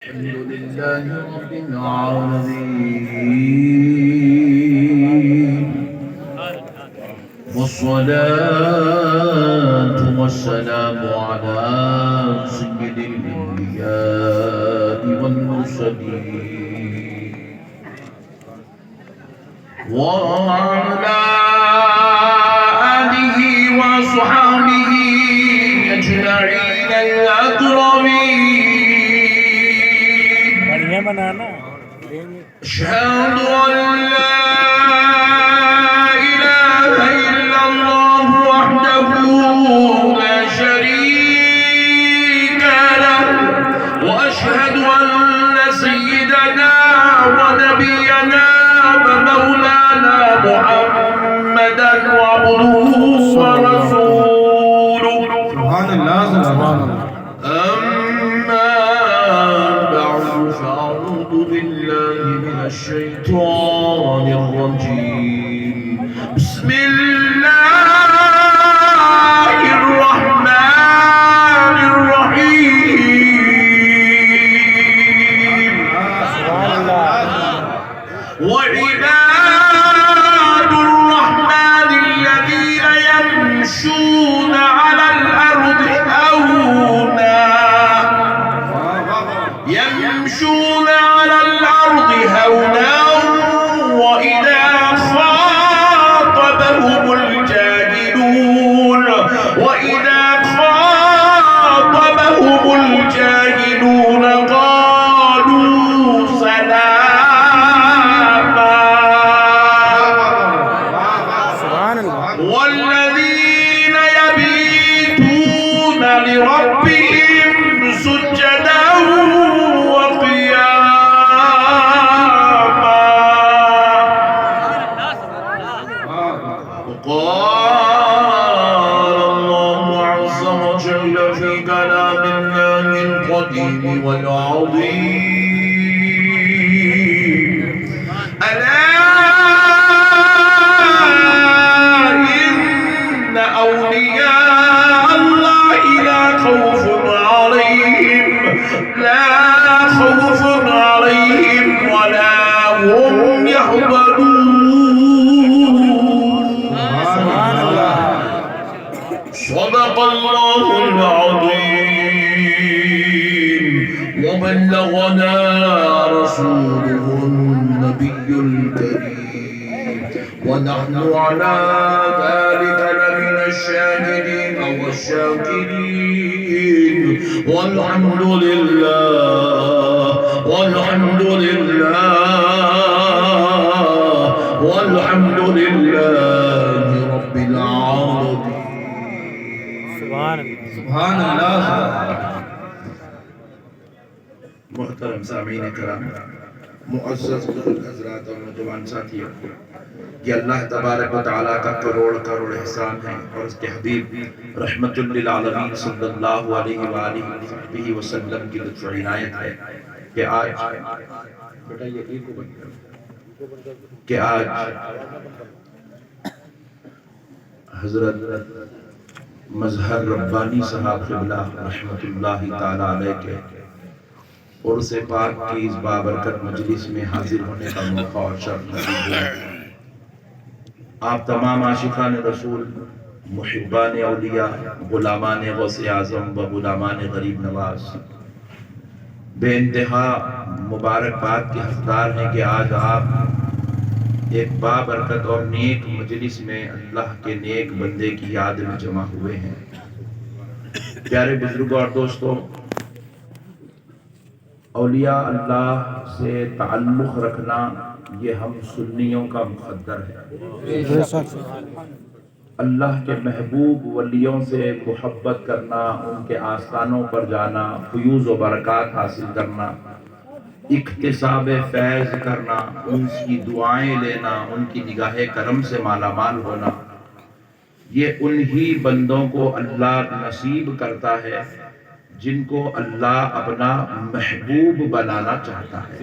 الحمد لله رب العالمين والصلاة والسلام على سيد الأنبياء والمرسلين وعلى آله وصحبه أجمعين الأكرمين أشهد أن لا إله إلا الله وحده لا شريك له وأشهد أن سيدنا ونبينا ومولانا محمدا عبده ورسوله سبحان الله سبحان الله. أما بعد فأعوذ بالله من الشيطان الرجيم بسم الله الرحمن الرحيم وعباد الرحمن الذين يمشون على الأرض هونا وإذا خاطبهم الجاهلون قالوا سلاما والذين يبيتون لربهم سجدا وقياما وقال الله عز وجل في كلام الله القديم والعظيم ألا إن أولياء الله لا خوف عليهم ولا هم يحزنون صدق الله العظيم وبلغنا رسوله النبي الكريم ونحن على ذلك لمن الشاهدين والشاكرين والحمد لله رب العالمين سبحان الله. محترم سامعین کرام، معزز بزرگ حضرات اور نوجوان ساتھیوں، یہ اللہ تبارک و تعالیٰ کا کروڑ کروڑ احسان ہے اور اس کے حبیب رحمت للعالمین صلی اللہ علیہ وآلہ وسلم کی لطف و عنایت ہے کہ آج حضرت مظہر ربانی صاحب قبلہ رحمت اللہ تعالیٰ علیہ کے عرس پاک کی اس بابرکت مجلس میں حاضر ہونے کا موقع اور شرف نصیب ہوا۔ آپ تمام عاشقان رسول، محبان اولیاء، غلامان غوث اعظم و غلامان غریب نواز بے انتہا مبارکباد کے حقدار ہیں کہ آج آپ ایک بابرکت اور نیک مجلس میں اللہ کے نیک بندے کی یاد میں جمع ہوئے ہیں۔ پیارے بزرگوں اور دوستوں، اولیاء اللہ سے تعلق رکھنا یہ ہم سنیوں کا مقدر ہے۔ اللہ کے محبوب ولیوں سے محبت کرنا، ان کے آستانوں پر جانا، فیوز و برکات حاصل کرنا، اکتساب فیض کرنا، ان کی دعائیں لینا، ان کی نگاہ کرم سے مالا مال ہونا، یہ انہی بندوں کو اللہ نصیب کرتا ہے جن کو اللہ اپنا محبوب بنانا چاہتا ہے۔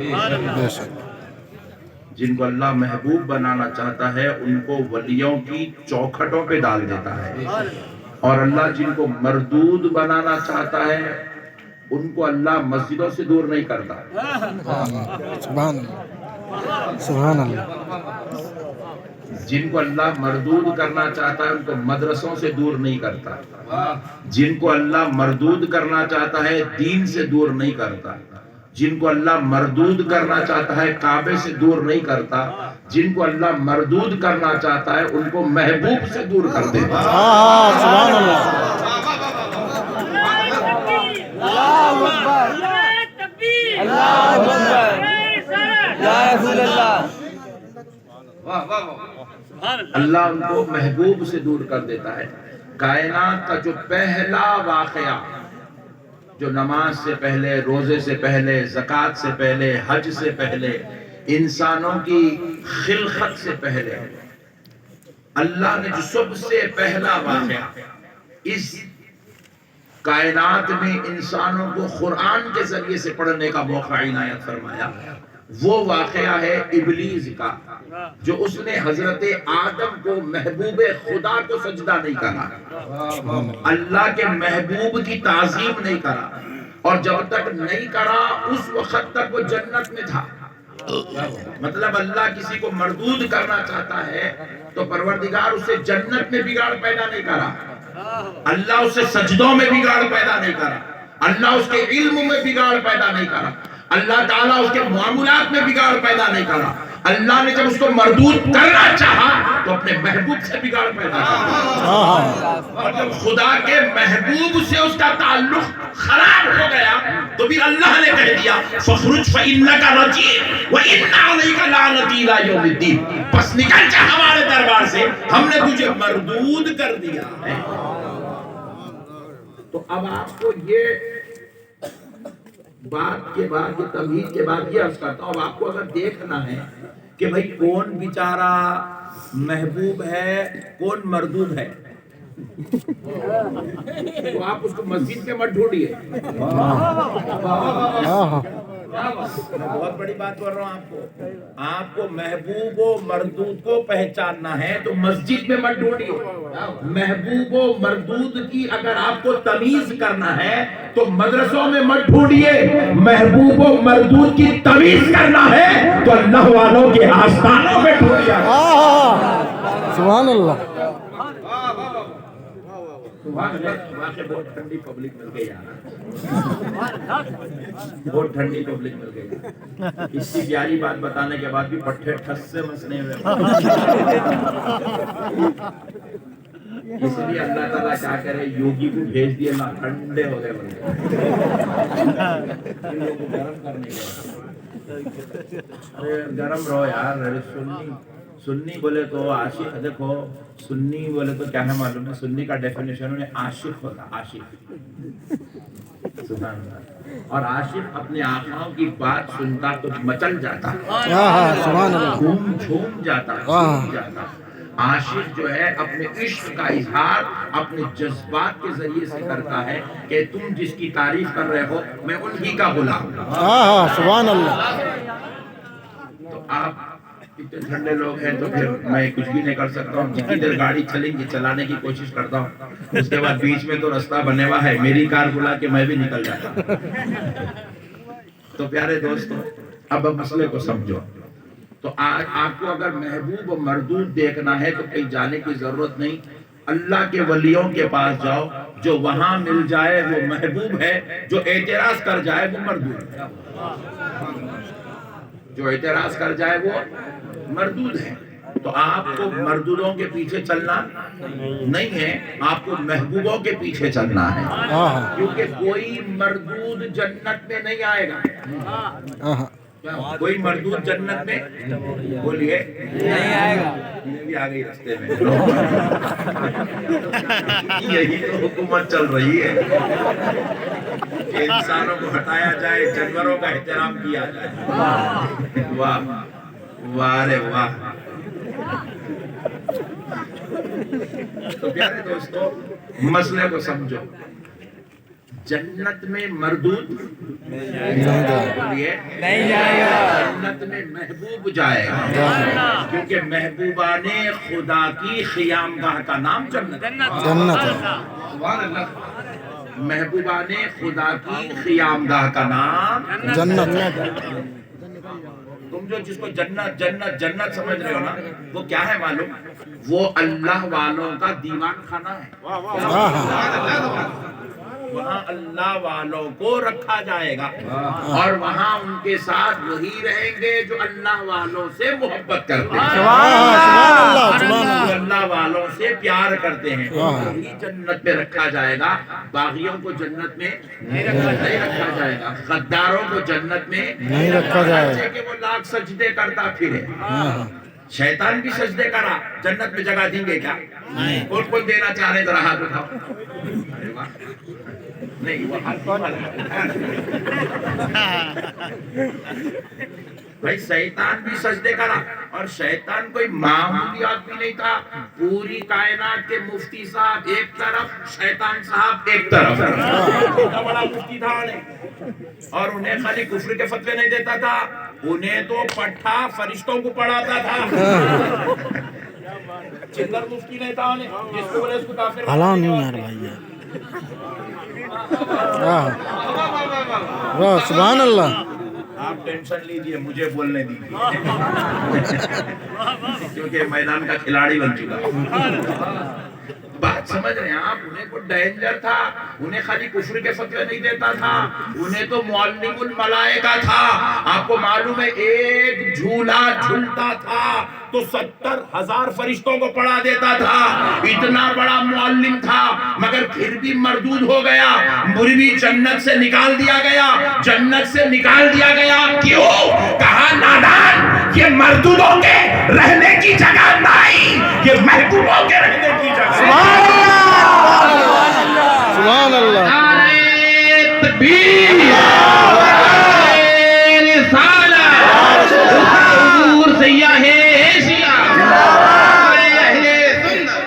جن کو اللہ محبوب بنانا چاہتا ہے ان کو ولیوں کی چوکھٹوں پہ ڈال دیتا ہے، اور اللہ جن کو مردود بنانا چاہتا ہے ان کو اللہ مسجدوں سے دور نہیں کرتا. سبحان اللہ سبحان اللہ. جن کو اللہ مردود کرنا چاہتا ہے ان کو مدرسوں سے دور نہیں کرتا. جن کو اللہ مردود کرنا چاہتا ہے دین سے دور نہیں کرتا. جن کو اللہ مردود کرنا چاہتا ہے کعبے سے دور نہیں کرتا. جن کو اللہ مردود کرنا چاہتا ہے ان کو محبوب سے دور کر دیتا. سبحان اللہ. اللہ ان کو محبوب سے دور کر دیتا ہے. کائنات کا جو پہلا واقعہ جو نماز سے پہلے، روزے سے پہلے، زکوٰۃ سے پہلے، حج سے پہلے، انسانوں کی خلقت سے پہلے اللہ نے جو سب سے پہلا واقعہ اس کائنات میں انسانوں کو قرآن کے ذریعے سے پڑھنے کا موقع عنایت فرمایا، وہ واقعہ ہے ابلیس کا، جو اس نے حضرت آدم کو محبوب خدا کو سجدہ نہیں کرا، اللہ کے محبوب کی تعظیم نہیں کرا، اور جب تک نہیں کرا اس وقت تک وہ جنت میں تھا. مطلب اللہ کسی کو مردود کرنا چاہتا ہے تو پروردگار اسے جنت میں بگاڑ پیدا نہیں کرا، اللہ اسے سجدوں میں بگاڑ پیدا نہیں کرا، اللہ اس کے علم میں بگاڑ پیدا نہیں کرا، اللہ تعالیٰ اس کے معاملات میں بگاڑ پیدا نہیں کرا. اللہ نے جب اس کو مردود کرنا چاہا تو اپنے محبوب سے بگاڑ پیدا کرا، اور جب خدا کے محبوب سے اس کا تعلق خراب ہو گیا تو پھر اللہ نے کہہ دیا فَخْرُجْ فَإِنَّكَ رَجِيمٌ وَإِنَّ عَلَيْكَ لَعْنَتِي إِلَىٰ يَوْمِ الدِّينِ. پس نکل جا ہمارے دربار سے، ہم نے تجھے مردود کر دیا ہے. تو اب آپ کو یہ بات کے بعد، یہ تمہید کے بعد یہ عرض کرتا ہوں، اب آپ کو اگر دیکھنا ہے کہ بھئی کون بیچارہ محبوب ہے کون مردود ہے تو آپ اس کو مسجد میں مت ڈھونڈیے. بہت بڑی بات بول رہا ہوں آپ کو. آپ کو محبوب و مردود کو پہچاننا ہے تو مسجد میں مت ڈھونڈیے. محبوب و مردود کی اگر آپ کو تمیز کرنا ہے تو مدرسوں میں مت ڈھونڈیے. محبوب و مردود کی تمیز کرنا ہے تو اللہ والوں کے آستانوں میں ڈھونڈیے. سبحان اللہ. بہت ٹھنڈی پبلک مل گئی بہت ٹھنڈی پبلک مل گئی. اس کی پیاری بات بتانے کے بعد بھی پٹھے ٹھس سے مسنے ہوئے. اس لیے اللہ تعالیٰ کیا کرے یوگی کو بھیج دیے نا ٹھنڈے ہو گئے گرم کرنے کے. گرم رہو یار. سنی بولے تو عاشق، دیکھو سنی بولے تو کیا ہے معلوم ہے؟ سنی کا ڈیفینیشن انہیں عاشق ہوتا، عاشق. سبحان اللہ. اور عاشق اپنے آقاؤں کی بات سنتا تو مچل جاتا، سبحان اللہ. گھوم جھوم جاتا، جھوم جاتا. عاشق جو ہے اپنے عشق کا اظہار اپنے جذبات کے ذریعے سے کرتا ہے کہ تم جس کی تعریف کر رہے ہو میں انہی کا غلام ہوں. سبحان اللہ. تو آپ اتنے ٹھنڈے لوگ ہیں تو پھر میں کچھ بھی نہیں کر سکتا ہوں. جتنی دیر گاڑی چلیں گی چلانے کی کوشش کرتا ہوں، اس کے بعد بیچ میں تو راستہ بنے ہوا ہے، میری کار بلا کے میں بھی نکل جاتا ہوں. تو پیارے دوستو اب مسئلے کو سمجھو. تو آپ کو اگر محبوب و مردود دیکھنا ہے تو کہیں جانے کی ضرورت نہیں. اللہ کے ولیوں کے پاس جاؤ، جو وہاں مل جائے وہ محبوب ہے، جو اعتراض کر جائے وہ مردود ہے. جو اعتراض کر جائے وہ مردود ہے. تو آپ کو مردودوں کے پیچھے چلنا نہیں ہے، آپ کو محبوبوں کے پیچھے چلنا ہے. کیونکہ کوئی مردود جنت میں نہیں آئے گا. کوئی مردود جنت میں بولیے نہیں آئے گا. بھی آ گئی راستے میں. یہی تو حکومت چل رہی ہے کہ انسانوں کو ہٹایا جائے، جانوروں کا احترام کیا جائے. واہ واہ رے واہ. تو پیارے دوستو مسئلے کو سمجھو. جنت میں مردود نہیں جائے گا، جنت میں محبوب جائے گا. کیونکہ محبوبان خدا کی خیامگاہ کا نام جنت ہے. محبوبان خدا کی خیامگاہ کا نام جنت تم جو جس کو جنت جنت جنت سمجھ رہے ہو نا، وہ کیا ہے معلوم؟ وہ اللہ والوں کا دیوان خانہ ہے۔ وہاں اللہ والوں کو رکھا جائے گا اور وہاں ان کے ساتھ وہی رہیں گے جو اللہ والوں سے محبت کرتے ہیں، جو اللہ والوں سے پیار کرتے ہیں، وہی جنت میں رکھا جائے گا۔ باغیوں کو جنت میں نہیں رکھا جائے گا، غداروں کو جنت میں نہیں رکھا جائے گا۔ کہ وہ لاکھ سجدے کرتا پھرے۔ شیطان بھی سجدے کرا، جنت میں جگہ دیں گے کیا؟ کون کون دینا چاہ رہے ذرا ہاتھ اٹھاؤ۔ نہیں وہ ہاتھ بھائی شیطان بھی سجدے کرا، اور شیطان کوئی معمولی آدمی نہیں تھا، پوری کائنات کے مفتی صاحب ایک طرف، شیطان صاحب ایک طرف، اتنا بڑا مفتی تھا اور انہیں خالی کفر کے فتوے نہیں دیتا تھا، انہیں تو پٹھا فرشتوں کو پڑھاتا تھا۔ چندر مفتی نہیں تھا انہیں، جس کو بولے اس کو کافر۔ حلا نہیں یار بھائی یار، واہ سبحان اللہ۔ آپ ٹینشن لیجئے، مجھے بولنے دیجئے، کیونکہ میدان کا کھلاڑی بن چکا۔ بات سمجھ رہے ہیں آپ؟ انہیں کو ڈینجر تھا، انہیں خالی کفر کے فتوے نہیں دیتا تھا، انہیں تو معلم الملائکہ تھا۔ آپ کو معلوم ہے ایک جھولا جھولتا تھا تو 70,000 فرشتوں کو پڑھا دیتا تھا، اتنا بڑا معلم تھا، مگر پھر بھی مردود ہو گیا، مروی جنت سے نکال دیا گیا، جنت سے نکال دیا گیا۔ کیوں؟ کہا نادان، یہ مردودوں کے رہنے کی جگہ نہیں، یہ محبوبوں کے رہنے کی جگہ ہے۔ سبحان اللہ، نعرہ تکبیر، نعرہ رسالت، حضور سیاہ ایشیا، نعرہ اہل سنت۔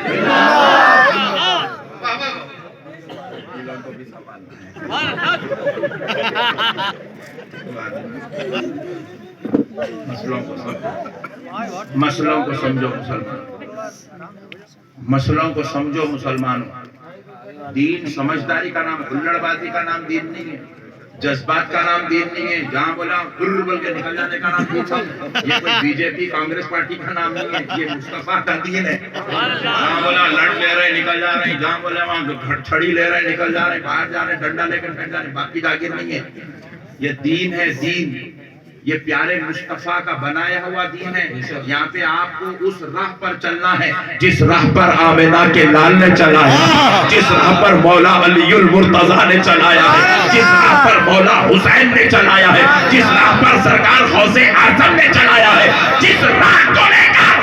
مسئلوں کو سمجھو مسلمان، مسئلوں کو سمجھو مسلمانوں۔ دین سمجھداری کا نام، ہلڑ بازی کا نام دین نہیں ہے، جذبات کا نام دین نہیں ہے، جہاں بولا گر بول کے نکل جانے کا نام دین ہے۔ یہ کوئی بی جے پی کانگریس پارٹی کا نام نہیں ہے، یہ مصطفیٰ کا دین ہے۔ جہاں بولا لڑ لے رہے نکل جا رہے ہیں، جہاں بولا وہاں چھڑی لے رہے نکل جا رہے ہیں، باہر جا رہے ہیں ڈنڈا لے کر پھینک جا رہے ہیں، باقی جاگیر نہیں ہے۔ یہ دین ہے، دین یہ پیارے مصطفیٰ کا بنایا ہوا دین ہے۔ یہاں پہ آپ کو اس راہ پر چلنا ہے جس راہ پر آمنہ کے لال نے چلا ہے، جس راہ پر مولا علی المرتضیٰ نے چلایا ہے، جس راہ پر مولا حسین نے چلایا ہے، جس راہ پر سرکار غوث اعظم نے چلایا ہے، جس راہ کو لے کر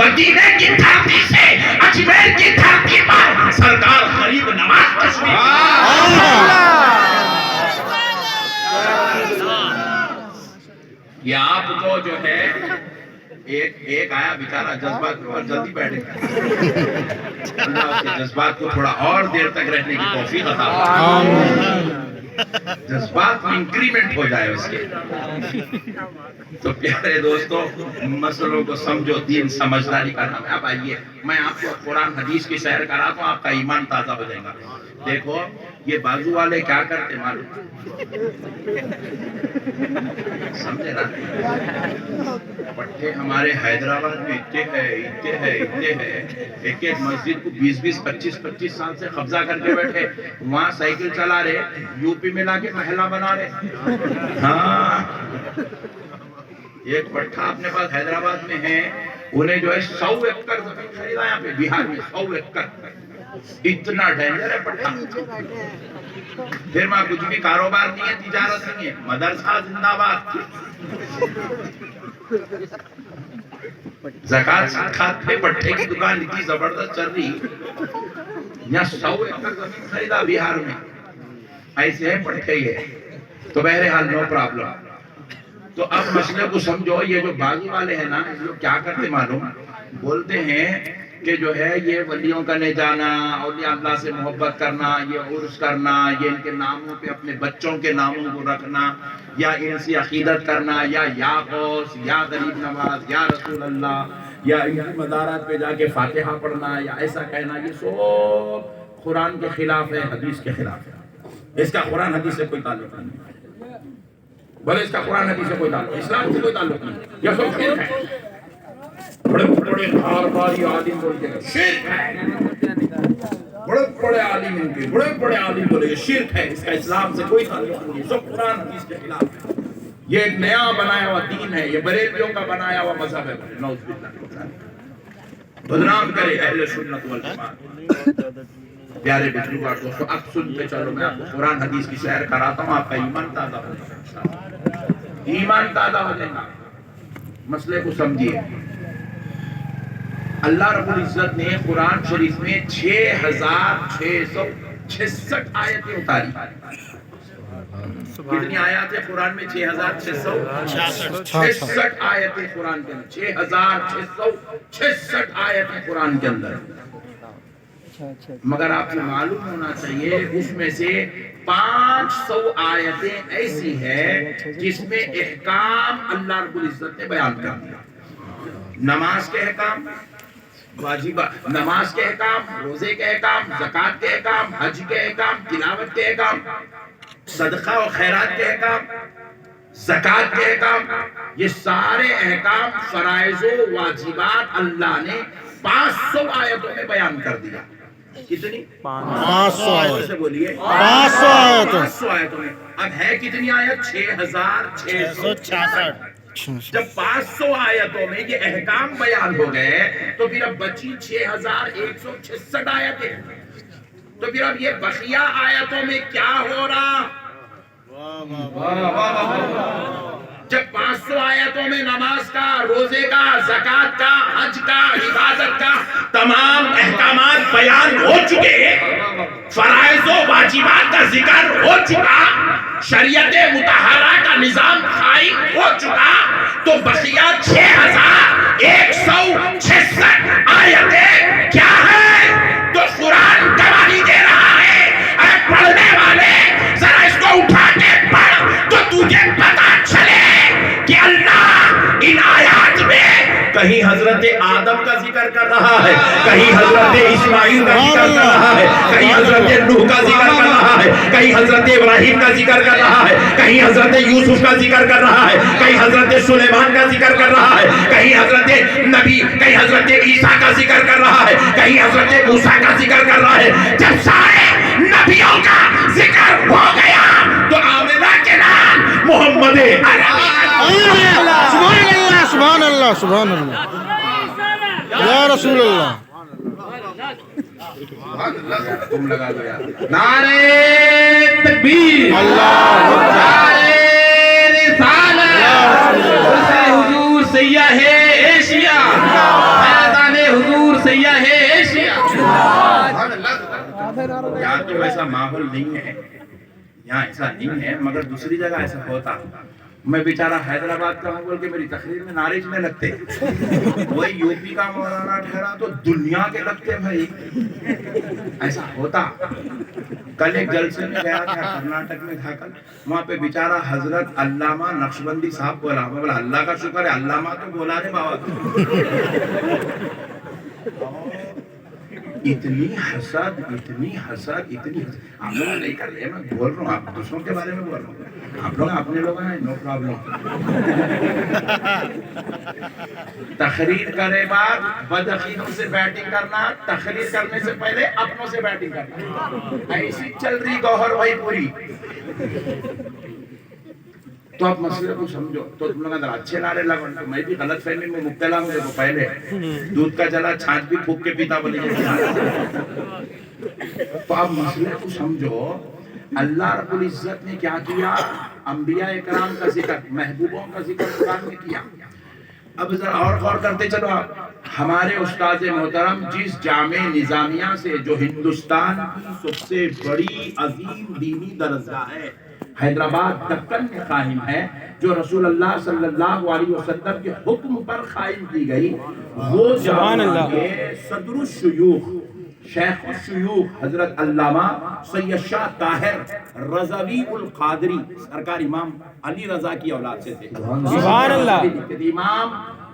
مدینے کی دھرتی سے اجمیر کی دھرتی پر سرکار غریب نواز تشریف۔ یہ آپ کو جو ہے ایک آیا بیچارہ جذبات پر جلدی بیٹھے، اللہ اس کے جذبات کو تھوڑا اور دیر تک رہنے کی توفیق عطا فرمائے، جذبات میں انکریمنٹ ہو جائے اس کے۔ تو پیارے دوستو، مسئلوں کو سمجھو، دین سمجھداری کا نام ہے۔ اب آئیے میں آپ کو قرآن حدیث کی سیر کرا تو آپ کا ایمان تازہ ہو جائے گا۔ دیکھو یہ بازو والے کیا کرتے معلوم؟ سمجھے نا؟ پٹھے ہمارے حیدرآباد میں اتنے ہیں، ایک ایک مسجد کو 20 25 سال سے قبضہ کر کے بیٹھے، وہاں سائیکل چلا رہے، یو پی میں لا کے محلہ بنا رہے۔ ہاں ایک پٹھا اپنے پاس حیدرآباد میں ہے، انہیں جو ہے 100 ایکڑ زمین خریدا یہاں پہ بہار میں، 100 ایکڑ، اتنا ڈینجر ہے پٹھا۔ پھر وہاں کچھ بھی کاروبار نہیں ہے، تجارت نہیں ہے، مدرسہ زندہ باد، زکوٰۃ صدقات پہ پٹھے کی دکان اتنی زبردست چل رہی، یہاں 100 ایکڑ زمین خریدا بہار میں، ایسے ہے پٹھے یہ۔ تو بہرحال نو پرابلم۔ تو اب مسئلے کو سمجھو، یہ جو بازو والے ہیں نا، یہ کیا کرتے معلوم؟ بولتے ہیں کہ جو ہے یہ ولیوں کا لے جانا، اولیاء اللہ سے محبت کرنا، یہ عرس کرنا، یہ ان کے ناموں پہ اپنے بچوں کے ناموں کو رکھنا، یا ان سے عقیدت کرنا، یا غوث، یا غریب نواز، یا رسول اللہ، یا ان کی مزارات پہ جا کے فاتحہ پڑھنا، یا ایسا کہنا، یہ سب قرآن کے خلاف ہے، حدیث کے خلاف ہے۔ اس کا قرآن حدیث سے کوئی تعلق نہیں، بولے اس کا قرآن حدیث سے کوئی تعلق، اسلام سے کوئی تعلق نہیں، یہ سب شرک ہے۔ بڑے بڑے کاروباری عالم بولتے ہیں شرک ہے، بڑے بڑے عالم ان کے بڑے بڑے عالم بولے یہ شرک ہے، اس کا اسلام سے کوئی تعلق نہیں، سب قرآن حدیث کے خلاف ہے، یہ ایک نیا بنایا ہوا دین ہے، یہ بریلویوں کا بنایا ہوا مذہب ہے، نعوذ باللہ، بدنام کرے اہل سنت والجماعت۔ پیارے بچوں کا دوستو اب سنتے چلو، میں آپ کو قرآن حدیث کی سیر کراتا ہوں، آپ کا ایمان تازہ ہو جائے گا، ایمان تازہ ہو جائے گا۔ مسئلے کو سمجھیے، اللہ رب العزت نے قرآن شریف میں 6666 آیتیں اتاری۔ کتنی آیات ہیں قرآن میں؟ 6666 آیتیں قرآن کے اندر، 6666 آیتیں قرآن کے اندر۔ مگر آپ کو معلوم ہونا چاہیے اس میں سے 500 آیتیں ایسی ہیں جس میں احکام اللہ رب العزت نے بیان کر دیا۔ نماز کے احکام، واجبہ نماز کے احکام، روزے کے احکام، زکوٰۃ کے احکام، حج کے احکام، تلاوت کے احکام، صدقہ و خیرات کے احکام، زکوٰۃ کے احکام، یہ سارے احکام فرائض و واجبات اللہ نے 500 آیتوں میں بیان کر دیا۔ کتنی؟ 500 آیت سے بولیے 500 آیت 500 آیتوں میں۔ اب ہے کتنی آیت؟ 6666۔ جب 500 آیتوں میں یہ احکام بیان ہو گئے تو پھر اب بچی 6166 آیتیں، تو پھر اب یہ بقیہ آیتوں میں کیا ہو رہا؟ جب 500 آیتوں میں نماز کا، روزے کا، زکوٰۃ کا، حج کا، عبادت کا تمام احکامات بیان ہو چکے، فرائض و واجبات کا ذکر ہو چکا، شریعت مطہرہ کا نظام قائم ہو چکا، تو بقیہ 6166 آیتیں کیا ہے؟ تو قرآن گواہی دے رہا ہے، اے پڑھنے والے ذرا اس کو اٹھا کے پڑھ تو تجھے پتا چلے کہ اللہ ان آیات میں کہیں حضرت آدم کا ذکر کر رہا ہے، کہیں حضرت اسماعیل کا ذکر کر رہا ہے، کہیں حضرت نوح کا ذکر کر رہا ہے، کہیں حضرت ابراہیم کا ذکر کر رہا ہے، کہیں حضرت یوسف کا ذکر کر رہا ہے، کہیں حضرت سلیمان کا ذکر کر رہا ہے، کہیں حضرت نبی، کہیں حضرت عیسیٰ کا ذکر کر رہا ہے، کہیں حضرت موسیٰ کا ذکر کر رہا ہے۔ جب سارے نبیوں کا ذکر ہو گیا تو آمنہ کے نام محمد سبحان اللہ سبحان اللہ یا رسول اللہ۔ تم لگا دو یار، نعرہ تکبیر، نعرہ رسالت، حضور سیاح ایشیا، فیضان حضور سیاح ایشیا۔ یہاں تو ایسا ماحول نہیں ہے، یہاں ایسا نہیں ہے، مگر دوسری جگہ ایسا ہوتا۔ میں بیچارہ حیدرآباد کا ہوں بول کے میری تقریر میں نعرے میں لگتے، وہی یو پی کا مولانا ٹھہرا تو دنیا کے لگتے بھائی، ایسا ہوتا۔ کل ایک جلسے میں گیا تھا، کرناٹک میں تھا کل، وہاں پہ بیچارہ حضرت علامہ نقشبندی صاحب بولا، میں بولا اللہ کا شکر ہے علامہ تو بولا رہے بابا۔ اتنی حسد، اتنی حسد، اتنی حسد آپ لوگ نہیں کر رہے، میں بول رہا ہوں، آپ دوسروں کے بارے میں بول رہا ہوں، آپ لوگ اپنے لوگ ہیں، نو پرابلم۔ تقریر کرے بعد بدعقیدوں سے بیٹنگ کرنا، تقریر کرنے سے پہلے اپنوں سے بیٹنگ کرنا، ایسی چل رہی گوہر بھائی پوری۔ تو آپ مسئلے کو سمجھو، تو تم لوگ اندر اچھے نعرے لگو، میں بھی غلط فہمی میں مبتلا ہوں، دیکھو پہلے دودھ کا جلا چھاچ بھی پھوک کے پیتا بولی جیسے۔ تو آپ مسئلے کو سمجھو، اللہ رب العزت نے کیا کیا؟ انبیاء اکرام کا ذکر، محبوبوں کا ذکر قرآن میں کیا۔ اب ذرا اور غور کرتے چلو آپ، ہمارے استاد محترم جس جامع نظامیہ سے، جو ہندوستان کی سب سے بڑی عظیم دینی درسگاہ ہے، حیدرآباد دکن میں قائم ہے، جو رسول اللہ صلی اللہ علیہ وسلم کے حکم پر قائم کی گئی، وہ جامعہ کے صدر الشیوخ، شیخ الشیوخ حضرت علامہ سید شاہ طاہر رضوی القادری سرکار امام علی رضا کی اولاد سے تھے۔ سبحان اللہ۔ امام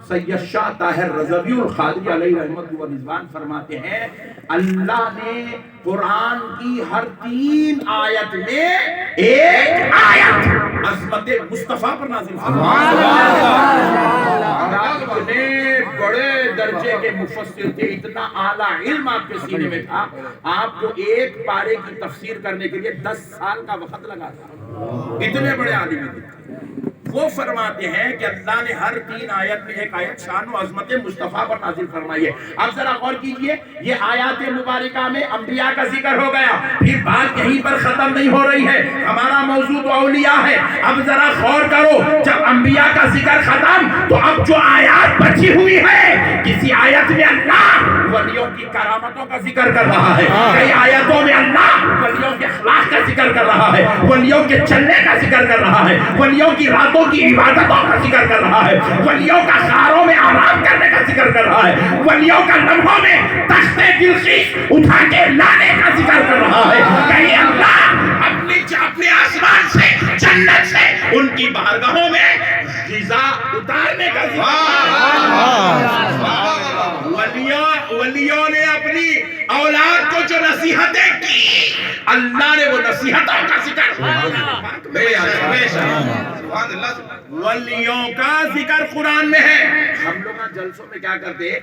سید شاہ طاہر رضوی القادری علیہ رحمت و رضوان فرماتے ہیں اللہ نے قرآن کی ہر 3 آیت میں ایک آیت عظمت مصطفیٰ پر نازل فرمائی. اتنے بڑے درجے کے مفسر تھے, اتنا اعلیٰ علم آپ کے سینے میں تھا, آپ کو ایک پارے کی تفسیر کرنے کے لیے 10 سال کا وقت لگا تھا. اتنے بڑے عالم تھے. وہ فرماتے ہیں کہ اللہ نے ہر 3 آیت میں ایک آیت شان و عظمت مصطفیٰ پر نازل فرمائی ہے. اب ذرا غور کیجئے, یہ آیات مبارکہ میں انبیاء کا ذکر ہو گیا, پھر بات یہیں پر ختم نہیں ہو رہی ہے, ہمارا موضوع تو اولیاء ہے. اب ذرا غور کرو, جب انبیاء کا ذکر ختم تو اب جو آیات بچی ہوئی ہے, کسی آیت میں اللہ ولیوں کی کرامتوں کا ذکر کر رہا ہے, کئی آیتوں میں اللہ ولیوں کے اخلاق کا ذکر کر رہا ہے, ولیوں کے چلنے کا ذکر کر رہا ہے, ولیوں کی راتوں کی عبادتوں کا ذکر کر رہا ہے, ولیوں کا غاروں میں آرام کرنے کا ذکر کر رہا ہے, ولیوں کا لمحوں میں تخت بلقیس اٹھا کے لانے کا ذکر کر رہا ہے. کہیں اللہ اپنے آسمان سے جنت سے ان کی بارگاہوں میں غذا اتارنے کا ذکر. ولیوں نے اپنی اولاد کو جو نصیحتیں کی, اللہ نے وہ نصیحتوں کا ذکر. ولیوں کا ذکر قرآن میں ہے. ہم لوگ جلسوں میں کیا کرتے ہیں,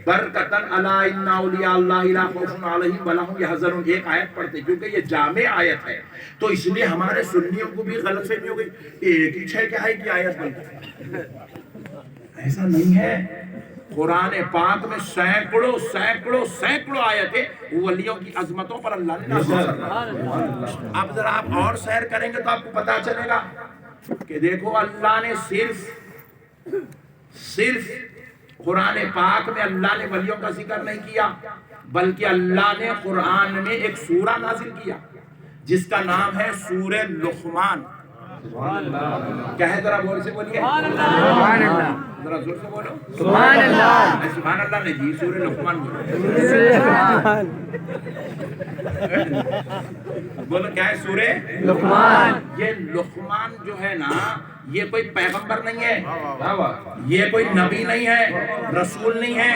برکتن الا ان اولیاء اللہ لا خوف علیہم ولا هم یحزنون ایک آیت پڑھتے, کیونکہ یہ جامع آیت ہے, تو اس لیے ہمارے سنیوں کو بھی غلط فہمی ہو گئی, ایک ہی 6 کیا ہے کی آیت بنتی. ایسا نہیں ہے. قرآن پاک میں سینکڑوں آیتیں ولیوں کی عظمتوں پر اللہ نے نازل فرمائی. اب ذرا آپ اور سیر کریں گے تو آپ کو پتا چلے گا کہ دیکھو اللہ نے صرف قرآن پاک میں اللہ نے ولیوں کا ذکر نہیں کیا, بلکہ اللہ نے قرآن میں ایک سورہ نازل کیا جس کا نام ہے سورہ لقمان. کیا ہے ذرا غور سے بولیے, ذرا زور سے بولو سبحان اللہ. سبحان اللہ نہیں جی, سورہ لقمان بولو کیا ہے سورہ لقمان. یہ لقمان جو ہے نا, یہ کوئی پیغمبر نہیں ہے, یہ کوئی نبی نہیں ہے, رسول نہیں ہے.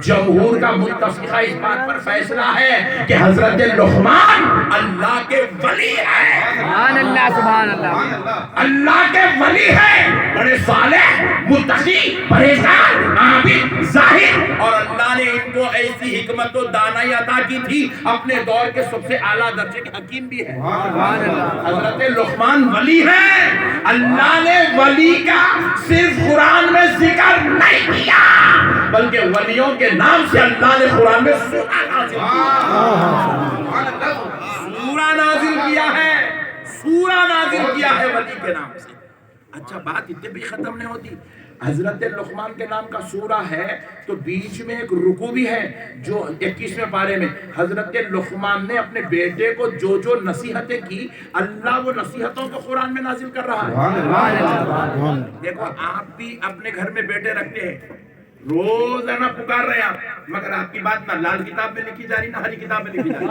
جمہور کا متفقہ اس بات پر فیصلہ ہے کہ حضرت لقمان اللہ کے ولی ہیں. سبحان اللہ, سبحان اللہ, اللہ کے ولی ہیں, بڑے صالح, متقی, پرہیزگار, عابد, زاہد, اور اللہ نے ان کو ایسی حکمت و دانائی عطا کی تھی, اپنے دور کے سب سے اعلیٰ درجے کے حکیم بھی ہے. حضرت لقمان ولی ہیں. اللہ نے ولی کا صرف قرآن میں ذکر نہیں کیا, بلکہ ولیوں کے نام سے اللہ نے قرآن میں سورہ نازل کیا ہے ولی کے نام سے. اچھا, بات اتنے بھی ختم نہیں ہوتی. حضرت لقمان کے نام کا سورہ ہے تو بیچ میں ایک رکوع بھی ہے جو 21ویں پارے میں حضرت لقمان نے اپنے بیٹے کو جو نصیحتیں کی, اللہ وہ نصیحتوں کو قرآن میں نازل کر رہا ہے. دیکھو آپ بھی اپنے گھر میں بیٹے رکھتے ہیں, روزانہ پکار رہے ہیں آپ, مگر آپ کی بات نہ لال کتاب میں لکھی جا رہی نہ ہری کتاب میں لکھی جا رہی.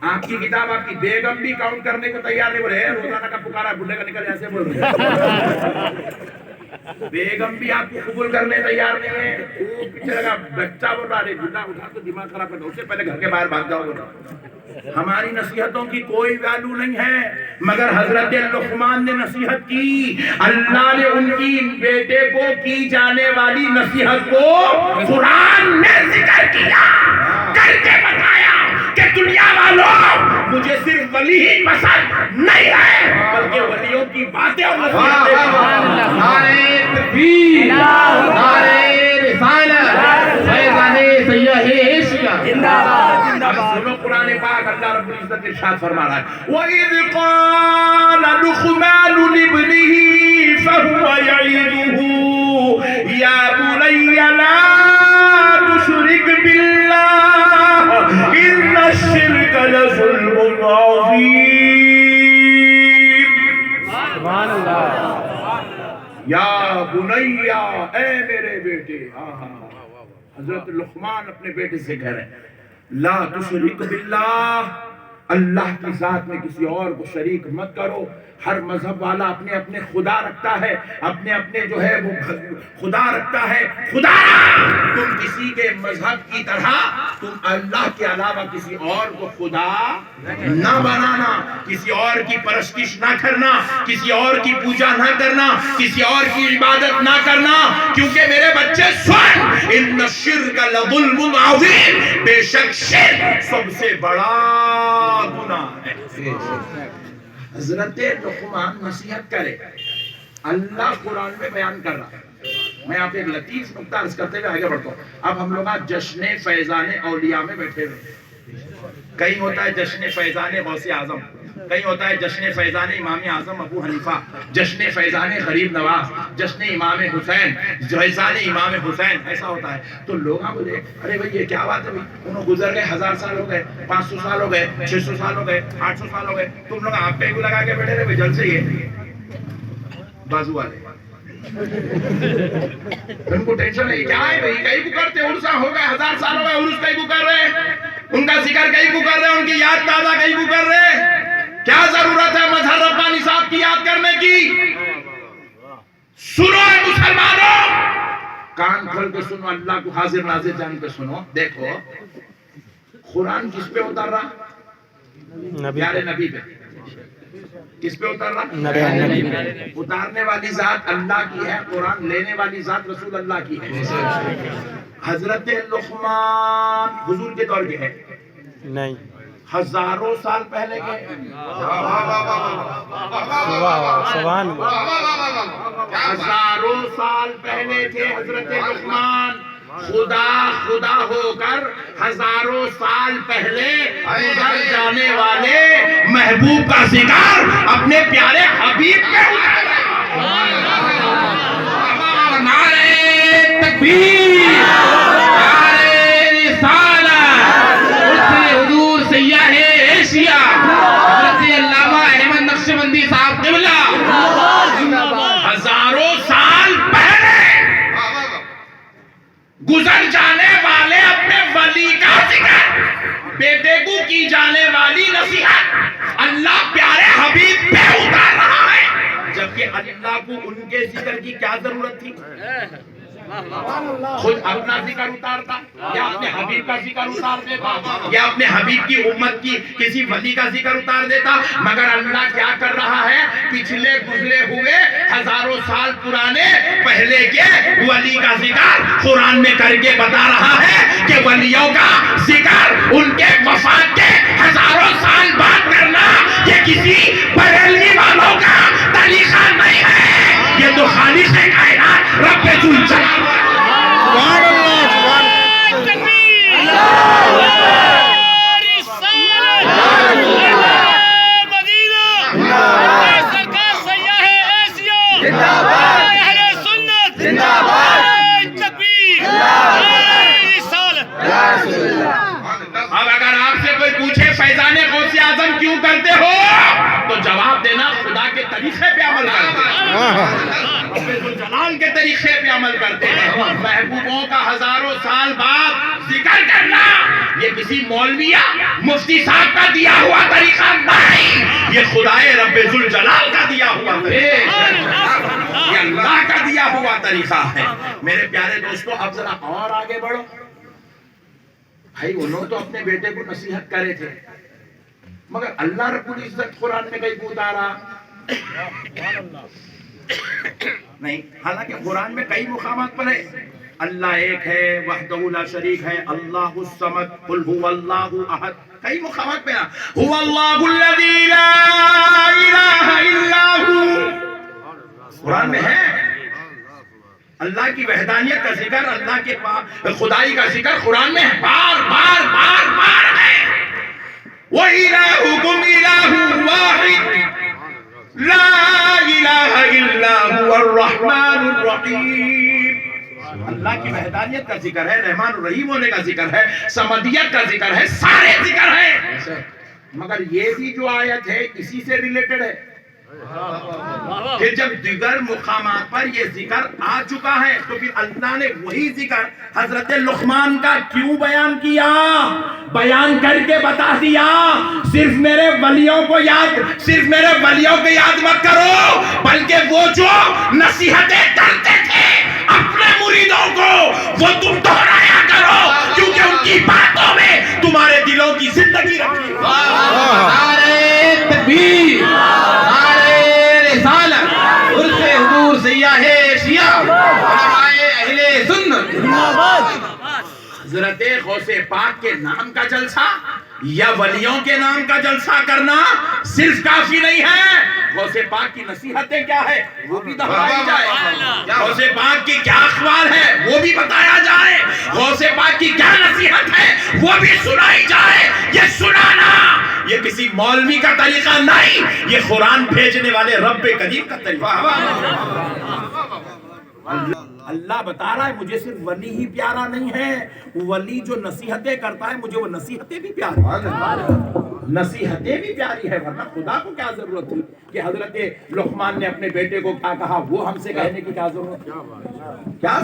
آپ کی کتاب آپ کی بیگم بھی کاؤنٹ کرنے کو تیار نہیں, بولے روزانہ کا پکارا بھولے کا نکل ایسے بول رہے. بیگم بھی آپ کو قبول کرنے تیار نہیں ہے. پیچھے لگا بچہ بول رہا ہے جھولا اٹھا تو دماغ خراب کر دو, اس سے پہلے گھر کے باہر بھاگ جاؤ. ہماری نصیحتوں کی کوئی ویلیو نہیں ہے, مگر حضرت لقمان نے نصیحت کی. اللہ نے ان کی بیٹے کو کی جانے والی نصیحت کو قرآن میں ذکر کیا, کر کے بتایا کہ دنیا والوں مجھے صرف ولی ہی پسند نہیں ہے, بلکہ ولیوں کی باتیں اور نصیحتیں. نعرہ تکبیر, نعرہ رسالت, فیضان سیاہ عشق زندہ باد. سنو قرآن پاک, اللہ رب العزت ارشاد فرما رہا ہے, وَإِذْ قَالَ لُقْمَانُ لِابْنِهِ فَهُوَ يَعِظُهُ يَا بُنَيَّ لَا تُشْرِكْ بِاللَّهِ إِنَّ الشِّرْكَ لَظُلْمٌ عَظِيمٌ. سبحان اللہ. یا بنیا, اے میرے بیٹے. حضرت لقمان اپنے بیٹے سے کہہ رہے ہیں لا تشرک باللہ, اللہ کی ذات میں کسی اور کو شریک مت کرو. ہر مذہب والا اپنے اپنے خدا رکھتا ہے, اپنے اپنے جو ہے وہ خدا رکھتا ہے. خدا تم کسی کے مذہب کی طرح تم اللہ کے علاوہ کسی اور کو خدا نہ بنانا, کسی اور کی پرستش نہ کرنا, کسی اور کی پوجا نہ کرنا, کسی اور کی عبادت نہ کرنا. کیونکہ میرے بچے سن, ان الشرک لظلم عظیم, بے شک شرک سب سے بڑا گناہ ہے. حضرت لقمان نصیحت کرے, اللہ قرآن میں بیان کر رہا ہے. میں آپ ایک لطیف نکتہ عرض کرتے ہوئے آگے بڑھتا ہوں. اب ہم لوگ آج جشن فیضان اولیاء میں بیٹھے ہوئے. کہیں ہوتا ہے جشن فیضان غوث اعظم, کہیں ہوتا ہے جشن فیضان امام اعظم ابو حنیفہ, جشن فیضان غریب نواز, جشن امام حسین, فیضان امام حسین, ایسا ہوتا ہے. تو لوگ بولے ارے بھائی یہ کیا بات ہے بھائی, انہوں گزر گئے 1000 سال ہو گئے, 500 سال ہو گئے, 600 سال ہو گئے, 800 سال ہو گئے, تم لوگ آپ پہ لگا کے بیٹھے رہے بھائی جلد سے یہ بازو والے ان کو ٹینشن ہے کیا ہے بھائی, کئی کو کرتے عرصہ ہو گئے, 1000 سال ہو گئے, عرص کئی کو کر رہے, ان کا ذکر کئی کو کر رہے, ان کی یاد تازہ کئی کو کر رہے. کیا ضرورت ہے مظہر ربانی صاحب کی یاد کرنے کی؟ سنو اے مسلمانوں, کان کھول کے سنو, اللہ کو حاضر ناظر جان کے سنو. دیکھو قرآن کس پہ اتر رہا؟ پیارے نبی پہ. کس پہ اتر رہا؟ نبی پہ. اتارنے والی ذات اللہ کی ہے, قرآن لینے والی ذات رسول اللہ کی ہے. حضرت لقمان حضور کے دور کے ہے نہیں, ہزاروں سال پہلے کے, ہزاروں سال پہلے تھے حضرت لقمان. خدا خدا ہو کر ہزاروں سال پہلے گزر جانے والے محبوب کا ذکر اپنے پیارے حبیب پہ نعرہ تکبیر, نعرہ رسالت, حضور سیاح ایشیا حضرت علامہ احمد نقشبندی صاحب قبلہ ہزاروں سال پہلے گزر جانے والے اپنے ولی کا ذکر, بیٹے کو کی جانے والی نصیحت اللہ پیارے حبیب پہ اتار رہا ہے. جبکہ اللہ کو ان کے ذکر کی کیا ضرورت تھی؟ خود اپنا ذکر اتارتا یا اپنے حبیب کا ذکر اتار دیتا یا اپنے حبیب کی امت کی کسی ولی کا ذکر اتار دیتا. مگر اللہ کیا کر رہا ہے, پچھلے گزرے ہوئے ہزاروں سال پرانے پہلے کے ولی کا ذکر قرآن میں کر کے بتا رہا ہے کہ ولیوں کا ذکر ان کے وفات کے ہزاروں سال بعد کرنا یہ کسی بریلوی والوں کا طریقہ نہیں ہے, یہ تو خالق کائنات رب ذوالجلال. سبحان اللہ, اب اگر آپ سے کوئی پوچھے فیضان غوث اعظم کیوں کرتے ہو تو جواب دینا خدا کے طریقے پہ عمل کرتے ہیں, جلال کے طریقے پہ عمل کرتے ہیں. محبوبوں کا ہزاروں سال بعد ذکر کرنا یہ کسی مولوی مفتی صاحب کا دیا ہوا طریقہ نہیں, یہ خدائے رب ذوالجلال کا دیا ہوا طریقہ, یہ اللہ کا دیا ہوا طریقہ ہے. میرے پیارے دوستو, اب ذرا اور آگے بڑھو. بھائی انہوں تو اپنے بیٹے کو نصیحت کرے تھے, مگر اللہ رب العزت قرآن میں کہیں اتارا نہیں. حالانکہ قرآن میں کئی مقامات پر ہے اللہ ایک ہے, وحدہ لا شریک ہے, اللہ الصمد, قل هو اللہ احد, کئی مقامات پہ هو اللہ الذی لا الہ الا هو قرآن میں ہے. اللہ کی وحدانیت کا ذکر, اللہ کے خدائی کا ذکر قرآن میں بار بار بار بار ہے. وَإِلَٰهُكُمْ إِلَٰهٌ وَاحِدٌ لَا إِلَٰهَ إِلَّا هُوَ الرَّحْمَٰنُ الرَّحِيمُ. اللہ کی وحدانیت کا ذکر ہے, رحمان الرحیم ہونے کا ذکر ہے, سمدیت کا ذکر ہے, سارے ذکر ہے. مگر یہ بھی جو آیت ہے اسی سے ریلیٹڈ ہے. پھر جب دیگر مقامات پر یہ ذکر آ چکا ہے تو پھر اللہ نے وہی ذکر حضرت لقمان کا کیوں بیان کیا؟ بیان کر کے بتا دیا صرف میرے ولیوں کو یاد مت کرو، بلکہ وہ جو نصیحتیں کرتے تھے اپنے مریدوں کو وہ تم دہرایا کرو، کیونکہ ان کی باتوں میں تمہارے دلوں کی زندگی رکھی ہے۔ نعرہ تکبیر، نعرہ رسالت، عرف حضور سیاح شیعہ، علماء اہل سنت۔ حضرت غوث پاک کے نام کا جلسہ یا ولیوں کے نام کا جلسہ کرنا صرف کافی نہیں ہے، غوث پاک کی نصیحتیں کیا ہے وہ بھی دہرائی جائے، غوث پاک کی کیا اخبار ہے وہ بھی بتایا جائے، غوث پاک کی کیا نصیحت ہے وہ بھی سنائی جائے۔ یہ سنانا یہ کسی مولوی کا طریقہ نہیں، یہ قرآن بھیجنے والے رب کریم کا طریقہ۔ اللہ بتا رہا ہے مجھے صرف ولی ہی پیارا نہیں ہے، ولی جو نصیحتیں کرتا ہے مجھے وہ نصیحتیں بھی پیاری ہے، ورنہ خدا کو کیا ضرورت تھی کہ حضرت لقمان نے اپنے بیٹے کو کیا کہا وہ ہم سے کہنے کی کیا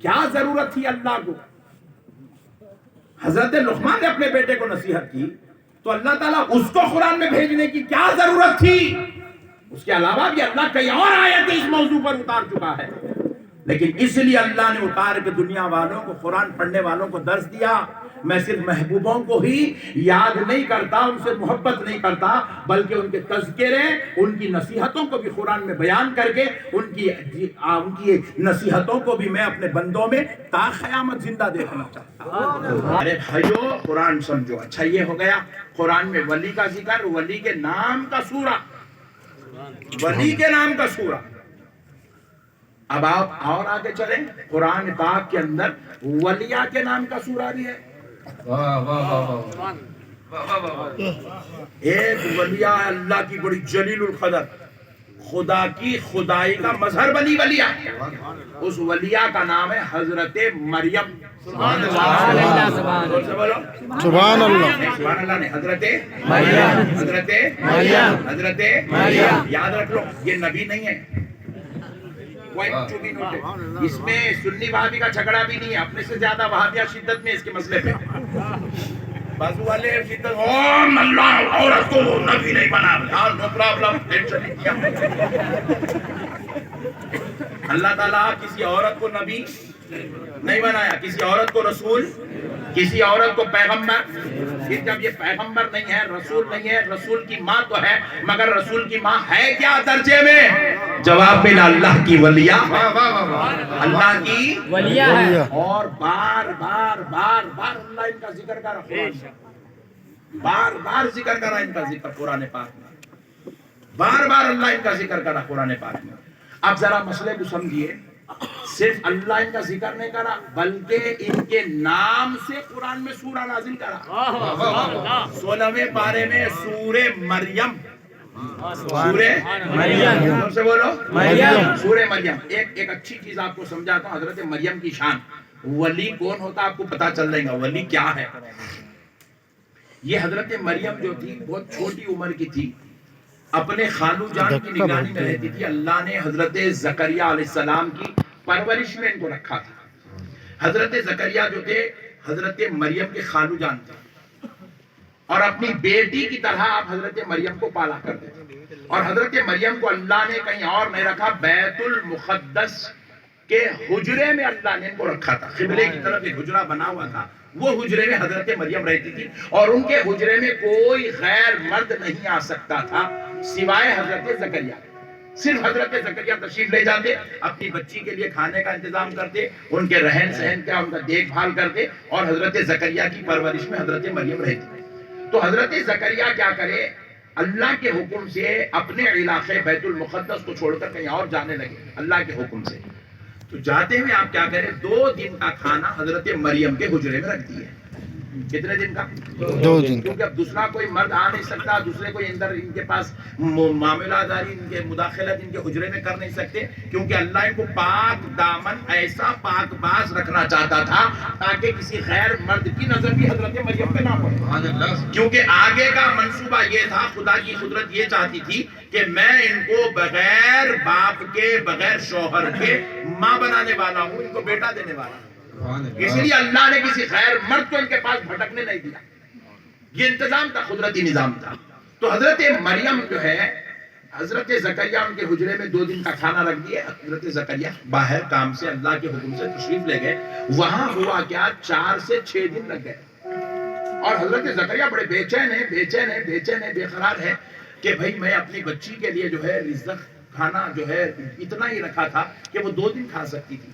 کیا ضرورت تھی اللہ کو؟ حضرت لقمان نے اپنے بیٹے کو نصیحت کی تو اللہ تعالیٰ اس کو قرآن میں بھیجنے کی کیا ضرورت تھی؟ اس کے علاوہ بھی اللہ کئی اور آیتیں اس موضوع پر اتار چکا ہے، لیکن اس لیے اللہ نے اتار کے دنیا والوں کو، قرآن پڑھنے والوں کو درس دیا۔ میں صرف محبوبوں کو ہی یاد نہیں کرتا، ان سے محبت نہیں کرتا، بلکہ ان کے تذکرے، ان کی نصیحتوں کو بھی قرآن میں بیان کر کے ان کی نصیحتوں کو بھی میں اپنے بندوں میں تا قیامت زندہ دیکھنا چاہتا ہوں۔ ارے بھائیو قرآن سمجھو۔ اچھا یہ ہو گیا قرآن میں ولی کا ذکر، ولی کے نام کا سورہ، ولی کے نام کا سورہ۔ اب آپ اور آگے چلیں، قرآن پاک کے اندر ولیہ کے نام کا سورہ بھی ہے۔ ایک ولیہ اللہ کی بڑی جلیل القدر، خدا کی خدائی کا مظہر بنی ولیہ، اس ولیہ کا نام ہے حضرت مریم۔ سبحان اللہ، سبحان اللہ، سبحان اللہ نے حضرت مریم، حضرت مریم، حضرت مریم، یاد رکھ لو یہ نبی نہیں ہے، اس میں سنی وہابی کا جھگڑا بھی نہیں ہے، اپنے سے زیادہ وہابیہ شدت میں اس کے مسئلے پہ بازو والے شدت، اللہ عورت کو نبی نہیں بنا، نو پرابلم، ٹینشن نہیں کیا۔ اللہ تعالیٰ کسی عورت کو نبی نہیں بنایا، کسی عورت کو رسول، کسی عورت کو پیغمبر۔ پھر جب یہ پیغمبر نہیں ہے، رسول نہیں ہے، رسول کی ماں تو ہے، مگر رسول کی ماں ہے کیا درجے میں؟ جواب میں اللہ کی ولیہ، اللہ کی ولیہ ہے، اور بار بار بار بار اللہ ان کا ذکر کر رہا، بار بار ذکر کر رہا ان کا ذکر قرآن پاک میں، بار بار اللہ ان کا ذکر کر رہا قرآن پاک میں۔ اب ذرا مسئلے کو سمجھیے، صرف اللہ ان کا ذکر نہیں کرا بلکہ ان کے نام سے قرآن میں سورہ نازل کرا۔ 16ویں پارے میں سورہ مریم، سورہ مریم سے بولو مریم، سورہ مریم۔ ایک اچھی چیز آپ کو سمجھاتا ہوں، حضرت مریم کی شان، ولی کون ہوتا آپ کو پتا چل جائے گا، ولی کیا ہے۔ یہ حضرت مریم جو تھی بہت چھوٹی عمر کی تھی، اپنے خالو جان کی نگرانی میں رہتی تھی۔ اللہ نے حضرت زکریا علیہ السلام کی پرورش میں ان کو رکھا تھا۔ حضرت زکریا جو تھے حضرت مریم کے خالو جان تھے، اور اپنی بیٹی کی طرح آپ حضرت مریم کو پالا کرتے تھے، اور حضرت مریم کو اللہ نے کہیں اور نہیں رکھا، بیت المقدس کے حجرے میں اللہ نے ان کو رکھا تھا۔ قبلے کی طرف ایک حجرہ بنا ہوا تھا، وہ حجرے میں حضرت مریم رہتی تھی، اور ان کے حجرے میں کوئی غیر مرد نہیں آ سکتا تھا سوائے حضرت زکریا۔ صرف حضرت زکریا تشریف لے جاتے، اپنی بچی کے لیے کھانے کا انتظام کرتے، ان کے رہن سہن کا، ان کا دیکھ بھال کرتے، اور حضرت زکریا کی پرورش میں حضرت مریم رہتی۔ تو حضرت زکریا کیا کرے، اللہ کے حکم سے اپنے علاقے بیت المقدس کو چھوڑ کر کہیں اور جانے لگے اللہ کے حکم سے۔ تو جاتے ہوئے آپ کیا کریں، 2 دن کا کھانا حضرت مریم کے حجرے میں رکھ دیے، کتنے دن کا؟ 2 دن کا کیونکہ اب دوسرا کوئی مرد آ نہیں سکتا، دوسرے کوئی اندر ان کے پاس معاملہ داری، ان کے مداخلت ان کے حجرے میں کر نہیں سکتے، کیونکہ اللہ ان کو پاک دامن ایسا پاک باز رکھنا چاہتا تھا تاکہ کسی غیر مرد کی نظر بھی حضرت مریم پہ نہ پڑے. کیونکہ آگے کا منصوبہ یہ تھا، خدا کی قدرت یہ چاہتی تھی کہ میں ان کو بغیر باپ کے، بغیر شوہر کے ماں بنانے والا ہوں، ان کو بیٹا دینے والا ہوں. اسی لیے اللہ نے کسی غیر مرد کو ان کے پاس بھٹکنے نہیں دیا. یہ انتظام تھا، قدرتی نظام تھا. تو حضرت مریم جو ہے، حضرت زکریا ان کے حجرے میں 2 دن کا کھانا رکھ دیے. حضرت زکریا باہر کام سے اللہ کے حکم سے تشریف لے گئے. وہاں ہوا کیا، 4 سے 6 دن لگ گئے. اور حضرت زکریا بڑے بے چین ہے، بے قرار ہے کہ بھئی میں اپنی بچی کے لیے جو ہے رزق کھانا جو ہے اتنا ہی رکھا تھا کہ وہ 2 دن کھا سکتی تھی.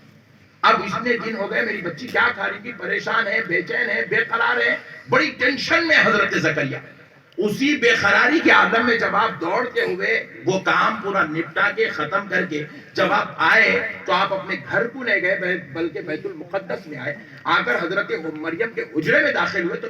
اب اتنے دن ہو گئے، میری بچی کیا کھا رہی تھی، پریشان ہے، بے چین ہے، بے قرار ہے، بڑی ٹینشن میں حضرت زکریا. اسی بے قراری کے عالم میں جب آپ دوڑتے ہوئے وہ کام پورا نپٹا کے ختم کر کے جب آپ آئے تو آپ اپنے گھر کو نہیں گئے بلکہ بیت المقدس میں آئے. آ کر حضرت مریم کے حجرے میں داخل ہوئے تو